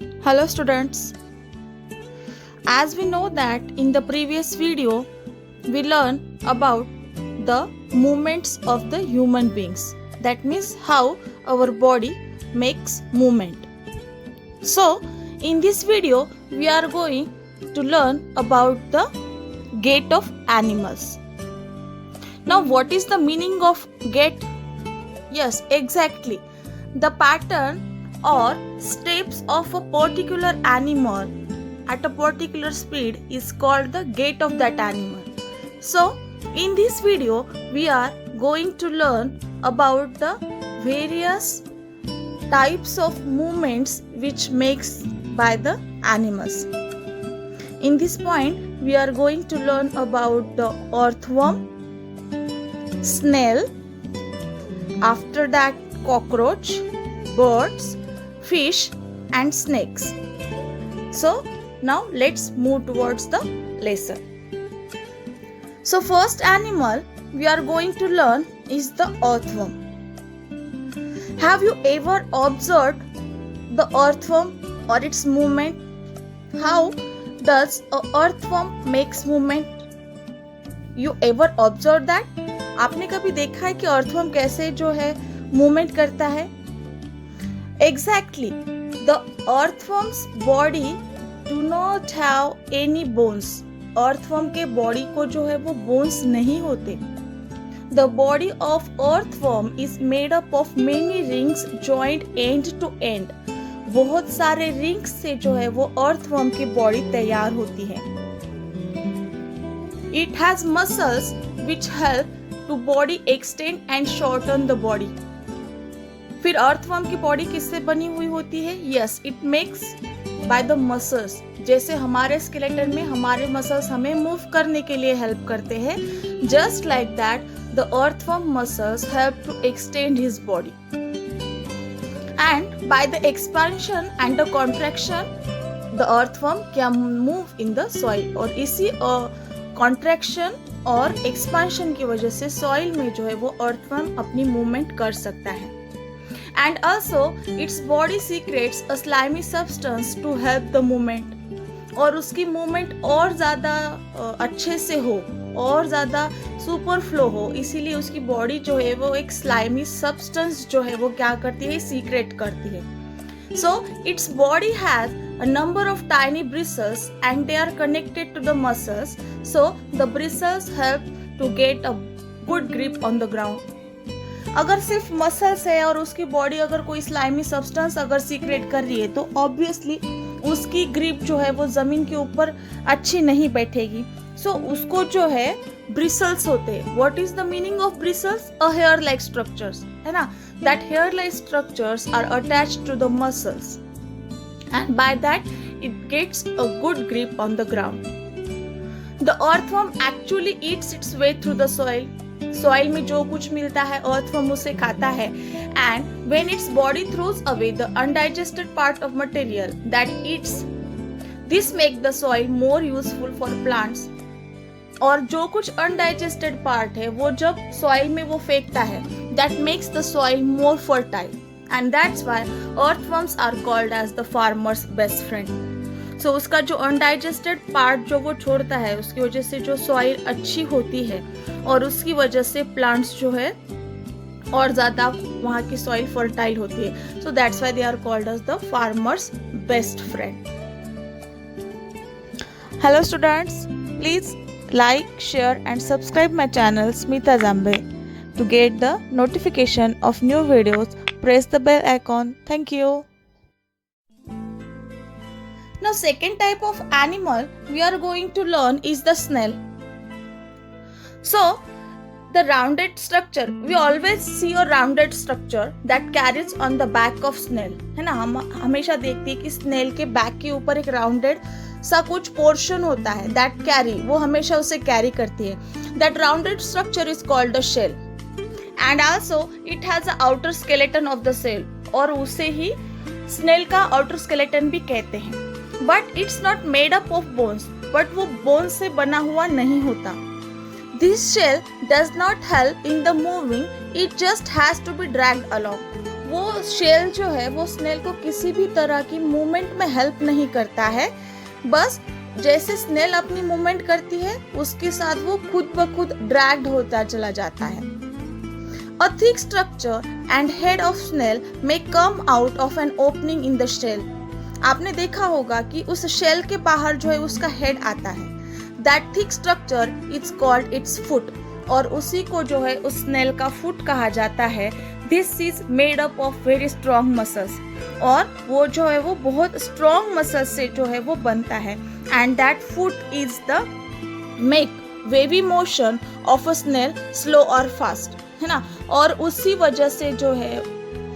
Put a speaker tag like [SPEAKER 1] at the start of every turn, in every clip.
[SPEAKER 1] Hello students. As we know that in the previous video we learned about the movements of the human beings. That means how our body makes movement. So in this video we are going to learn about the gait of animals. Now what is the meaning of gait? Yes, exactly. The pattern or steps of a particular animal at a particular speed is called the gait of that animal. So in this video we are going to learn about the various types of movements which makes by the animals. In this point we are going to learn about the earthworm, snail, after that cockroach, birds, fish and snakes. So now let's move towards the lesson. So first animal we are going to learn is the earthworm. Have you ever observed the earthworm or its movement? How does a earthworm makes movement? You ever observed that? आपने कभी देखा है कि earthworm कैसे जो है movement करता है? Exactly. The earthworm's body do not have any bones. Earthworm के body को जो है वो bones नहीं होते. The body of earthworm is made up of many rings joined end to end. बहुत सारे rings से जो है वो earthworm की body तैयार होती है. It has muscles which help to body extend and shorten the body. फिर अर्थवर्म की बॉडी किससे बनी हुई होती है? Yes, it makes by the muscles. जैसे हमारे स्केलेटन में हमारे मसल्स हमें मूव करने के लिए हेल्प करते हैं, just like that the earthworm muscles help to extend his body. And by the expansion and the contraction the earthworm can move in the soil. और इसी कॉन्ट्रैक्शन और एक्सपेंशन की वजह से सॉइल में जो है वो अर्थवर्म अपनी मूवमेंट कर सकता है. And also its body secretes a slimy substance to help the movement. और उसकी मूवमेंट और ज़्यादा अच्छे से हो और ज़्यादा सुपर फ्लो हो, इसीलिए उसकी बॉडी जो है वो एक स्लाइमी सब्सटेंस जो है वो क्या करती है, सीक्रेट करती है. So its body has a number of tiny bristles and they are connected to the muscles. So the bristles help to get a good grip on the ground. अगर सिर्फ मसल्स है और उसकी बॉडी अगर कोई slimy substance अगर secret कर रही है तो ऑब्वियसली उसकी ग्रिप जो है वो जमीन के ऊपर अच्छी नहीं बैठेगी. सो उसको जो है ब्रिसल्स होते हैं. What is the meaning of bristles? A hair like structures, है ना. That hair like structures are attached to the muscles and by that it gets a good grip on the ground. The earthworm actually eats its way through the soil. Soil में जो कुछ मिलता है earthworm उसे खाता है. And when its body throws away the undigested part of material that eats, this make the soil more useful for plants. और जो कुछ अनडाइजेस्टेड पार्ट है वो जब सॉइल में वो फेंकता है, that makes the soil more fertile and that's why earthworms are called as the farmers best friend. So उसका जो अनडाइजेस्टेड पार्ट जो वो छोड़ता है उसकी वजह से जो सॉइल अच्छी होती है और उसकी वजह से प्लांट्स जो है और ज़्यादा वहाँ की सॉइल फर्टाइल होती है. So that's why they are called as the farmers best friend. Hello students, please like, share and subscribe my channel Smita Zambe. To get the notification of new videos, press the bell icon. Thank you. Now second type of animal we are going to learn is the snail. So the rounded structure, we always see a rounded structure that carries on the back of snail, है ना. हम हमेशा देखते हैं कि snail के back के ऊपर एक राउंडेड सा कुछ पोर्शन होता है, दैट कैरी, वो हमेशा उसे कैरी करती है. That rounded structure is called the shell and also it has a outer skeleton of the cell. और उसे ही स्नेल का आउटर स्केलेटन भी कहते हैं. But it's not made up of bones, but वो बोन्स से बना हुआ नहीं होता. This shell does not help in the moving, it just has to be dragged along. वो शेल जो है वो स्नेल को किसी भी तरह की मूवमेंट में हेल्प नहीं करता है, बस जैसे स्नेल अपनी मूवमेंट करती है उसके साथ वो खुद ब खुद ड्रैग्ड होता चला जाता है। A thick structure and head of snail may come out of an opening in the shell. आपने देखा होगा कि उस शेल के बाहर जो है उसका हेड आता है। That thick structure is called its foot, और उसी को जो है उस स्नेल का फुट कहा जाता है। This is made up of very strong muscles, और वो जो है वो बहुत स्ट्रॉन्ग मसल्स से जो है वो बनता है। And that foot is the make wavy motion of a snail slow or fast, है ना। और उसी वजह से जो है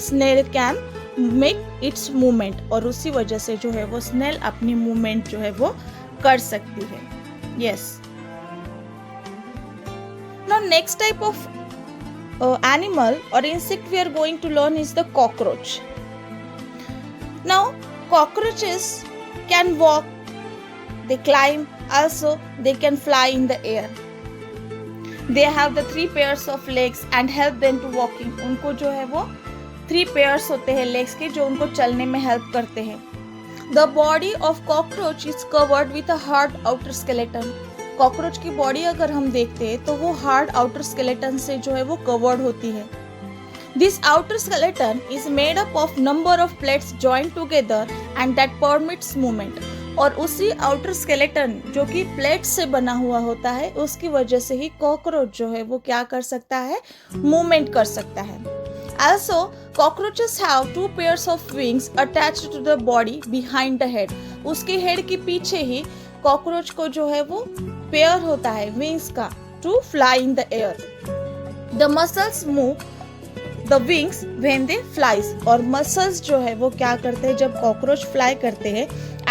[SPEAKER 1] snail can make its movement, और उसी वजह से जो है वो स्नेल अपनी मूवमेंट जो है वो कर सकती है। Yes, now next type of animal or insect we are going to learn is the cockroach. Now cockroaches can walk, they climb, also they can fly in the air. They have the 3 pairs of legs and help them to walking. उनको जो है वो 3 pairs होते हैं legs के जो उनको चलने में help करते हैं। The body of cockroach is covered with a hard outer skeleton. Cockroach की बॉडी अगर हम देखते हैं तो वो हार्ड आउटर स्केलेटन से जो है वो कवर्ड होती है। This outer skeleton is made up of number of plates joined together and that permits movement, और उसी आउटर स्केलेटन जो कि प्लेट से बना हुआ होता है उसकी वजह से ही कॉकरोच जो है वो क्या कर सकता है, मूवमेंट कर सकता है। Also, cockroaches have 2 pairs of wings attached to the body behind the head. उसके हेड के पीछे ही कॉकरोच को जो है वो पेयर होता है विंग्स का, to fly in the air. The muscles move the wings when they flies, और मसल्स जो है वो क्या करते हैं जब कॉकरोच फ्लाई करते हैं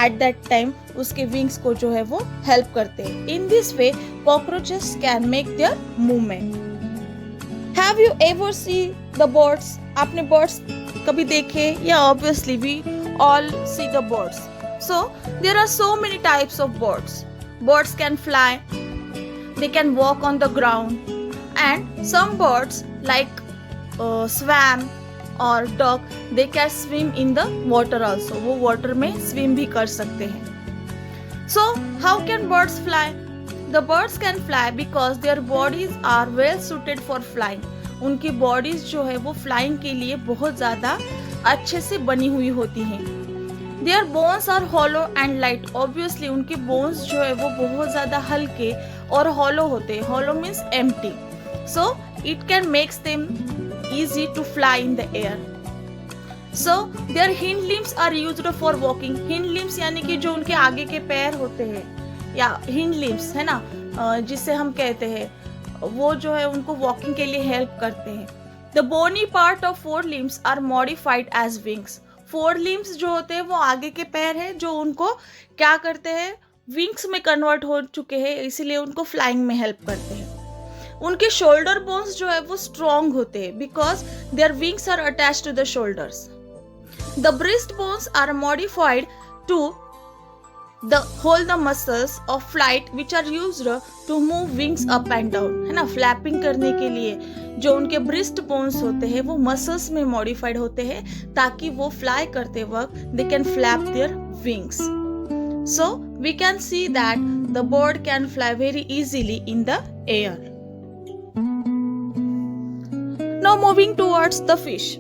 [SPEAKER 1] एट दैट टाइम उसके विंग्स को जो है वो हेल्प करते हैं। In this way cockroaches can make their movement. Have you ever see the birds? आपने बर्ड्स कभी देखे? या obviously we all see the birds. So there are so many types of birds. Birds can fly, they can walk on the ground, and some birds like swan or duck, they can swim in the water also. वो water में swim भी कर सकते हैं। So how can birds fly? The birds can fly because their bodies are well suited for flying. उनकी bodies जो है वो flying के लिए बहुत ज़्यादा अच्छे से बनी हुई होती हैं। Their bones are hollow and light. Obviously उनके bones जो है वो बहुत ज़्यादा हल्के और hollow होते हैं। Hollow means empty. So it can makes them easy to fly in the air. So their hind limbs are used for walking. Hind limbs यानी कि जो उनके आगे के पैर होते हैं या hind limbs है ना, जिसे हम कहते हैं, वो जो है उनको walking के लिए help करते हैं। The bony part of 4 limbs are modified as wings. 4 limbs जो होते हैं वो आगे के पैर हैं जो उनको क्या करते हैं, विंग्स में कन्वर्ट हो चुके हैं, इसीलिए उनको फ्लाइंग में हेल्प करते हैं। उनके शोल्डर बोन्स जो है वो स्ट्रॉन्ग होते हैं because their wings are attach to the shoulders. The breast bones are modified to hold the muscles of flight which are used to move wings up and down, है ना। Flapping करने के लिए जो उनके ब्रिस्ट बोन्स होते हैं वो मसल्स में मॉडिफाइड होते हैं ताकि वो फ्लाई करते वक्त they can flap their wings. So we can see that the bird can fly very easily in the air. Now moving towards the fish.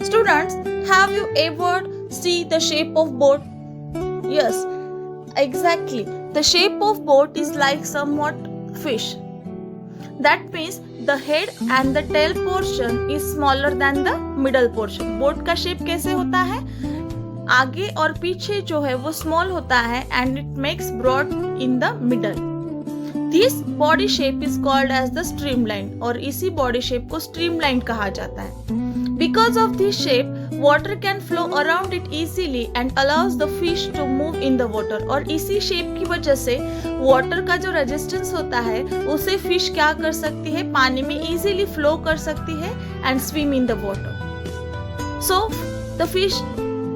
[SPEAKER 1] Students, have you ever see the shape of boat? Yes, exactly. The shape of boat is like somewhat fish. That means the head and the tail portion is smaller than the middle portion. Boat का shape कैसे होता है? आगे और पीछे जो है वो small होता है and it makes broad in the middle. This body shape is called as the streamline, और इसी body shape को streamline कहा जाता है। Because of this shape, water can flow around it easily and allows the fish to move in the water. और इसी shape की वजह से water का जो resistance होता है उसे fish क्या कर सकती है, पानी में easily flow कर सकती है and swim in the water. So the fish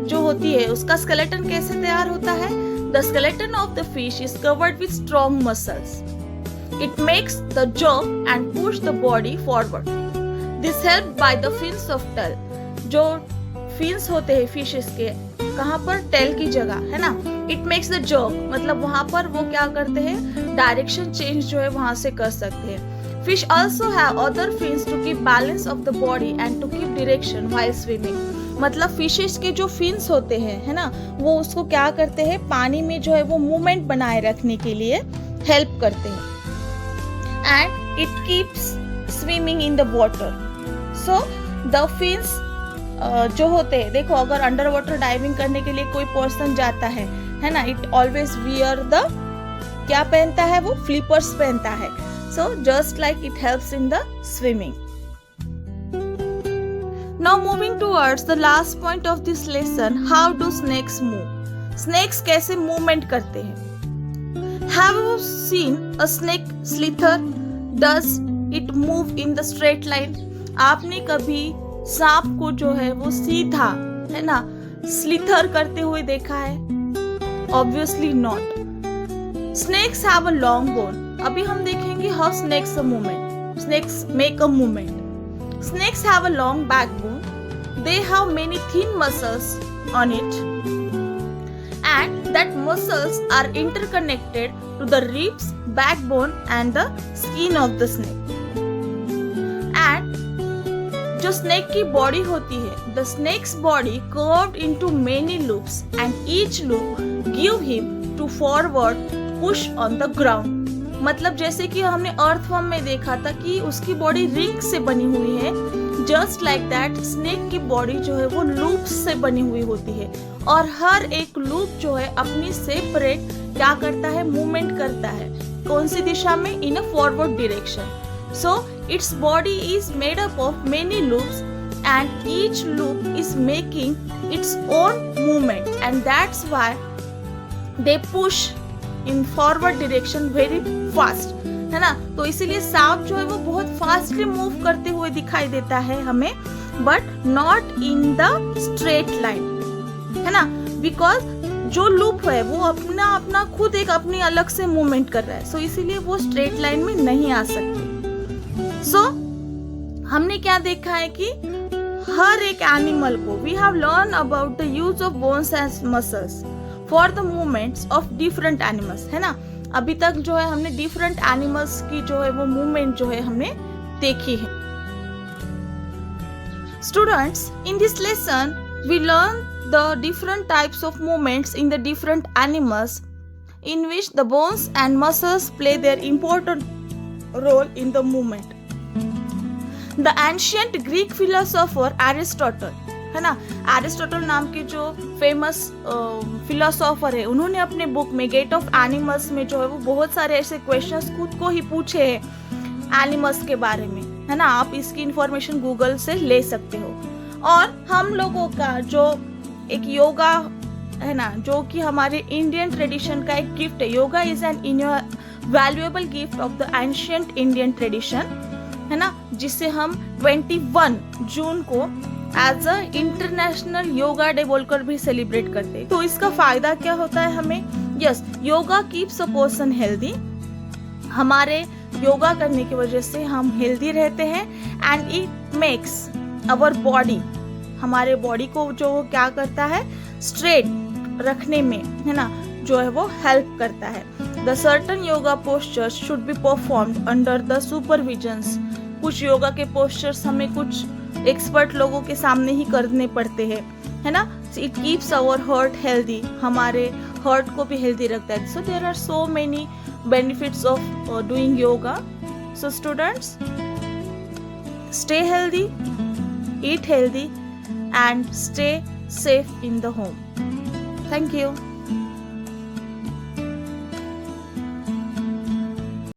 [SPEAKER 1] जो होती है उसका skeleton कैसे तैयार होता है? The skeleton of the fish is covered with strong muscles. It makes the jump and push the body forward. This help by the fins of tail, जो fins होते हैं फिशेस के, कहाँ पर, टेल की जगह, है ना. इट मेक्स द जर्क, मतलब वहां पर वो क्या करते हैं, डायरेक्शन चेंज जो है वहां से कर सकते हैं. Fish also have other fins to keep balance of the body and to keep direction while swimming. मतलब फिशेस के जो फिन्स होते हैं, है ना, वो उसको क्या करते हैं, पानी में जो है वो मूवमेंट बनाए रखने के लिए हेल्प करते हैं. And it keeps swimming in the water. So the fins जो होते हैं, देखो अगर अंडर वाटर डाइविंग करने के लिए कोई पर्सन जाता है ना, इट ऑलवेज वियर द, क्या पहनता है वो, फ्लिपर्स पहनता है. So just like it helps in the swimming. Now moving towards the last point of this lesson, how do snakes move. Snakes कैसे मूवमेंट करते हैं. Have you seen a snake slither, does it move in the straight line. आपने कभी सांप को जो है वो सीधा, है ना, स्लिथर करते हुए देखा है? Obviously not. Snakes have a long bone. अभी हम देखेंगे how snakes make a movement. Snakes have a long backbone. They have many thin muscles on it, and that muscles are interconnected to the ribs, backbone, and the skin of the snake. And जो snake की body होती है, the snake's body curved into many loops, and each loop give him to forward push on the ground. मतलब जैसे कि हमने earthworm में देखा था कि उसकी बॉडी रिंग से बनी हुई है, जस्ट लाइक दैट स्नेक की बॉडी जो है वो लूप से बनी हुई होती है, और हर एक लूप जो है अपनी सेपरेट क्या करता है, मूवमेंट करता है. कौन सी दिशा में, in a forward direction. So its body is made up of many loops and each loop is making its own movement, and that's why they push in forward direction very fast, है ना. तो इसीलिए सांप जो है वो बहुत fastly move करते हुए दिखाई देता है हमें, but not in the straight line, है ना, बिकॉज जो लूप है वो अपना खुद एक अपनी अलग से मूवमेंट कर रहा है. सो इसीलिए वो स्ट्रेट लाइन में नहीं आ सकते. सो हमने क्या देखा है कि हर एक एनिमल को, we have learn about the use of bones and muscles for the movements of different animals, है ना. अभी तक जो है हमने डिफरेंट एनिमल्स की जो है वो मूवमेंट जो है हमने देखी है. Students, in this lesson we learn the different types of movements in the different animals in which the bones and muscles play their important role in the movement. The ancient Greek philosopher Aristotle, है ना, Aristotle नाम के जो famous philosopher है, उन्होंने अपने book में gate of animals में जो है वो बहुत सारे ऐसे क्वेश्चंस खुद को ही पूछे हैं एनिमल्स के बारे में, है ना. आप इसकी इंफॉर्मेशन गूगल से ले सकते हो. और हम लोगों का जो एक योगा है ना, जो कि हमारे इंडियन ट्रेडिशन का एक गिफ्ट है. Yoga is an valuable gift of the ancient Indian tradition, है ना, जिसे हम 21 जून को as a international yoga day बोलकर भी सेलिब्रेट करते हैं. तो इसका फायदा क्या होता है हमें? Yes, yoga keeps a person healthy. हमारे योगा करने की वजह से हम हेल्दी रहते हैं, and it makes our body, हमारे बॉडी को जो क्या करता है, स्ट्रेट रखने में, है ना, जो है वो हेल्प करता है. The certain yoga postures should be performed under the supervisions. कुछ योगा के पोस्चर्स हमें कुछ एक्सपर्ट लोगों के सामने ही करने पड़ते हैं, है ना. It keeps our heart healthy, हमारे हार्ट को भी हेल्दी रखता है. So there are so many benefits of doing yoga. So students, stay healthy, eat healthy, and stay safe in the home. Thank you.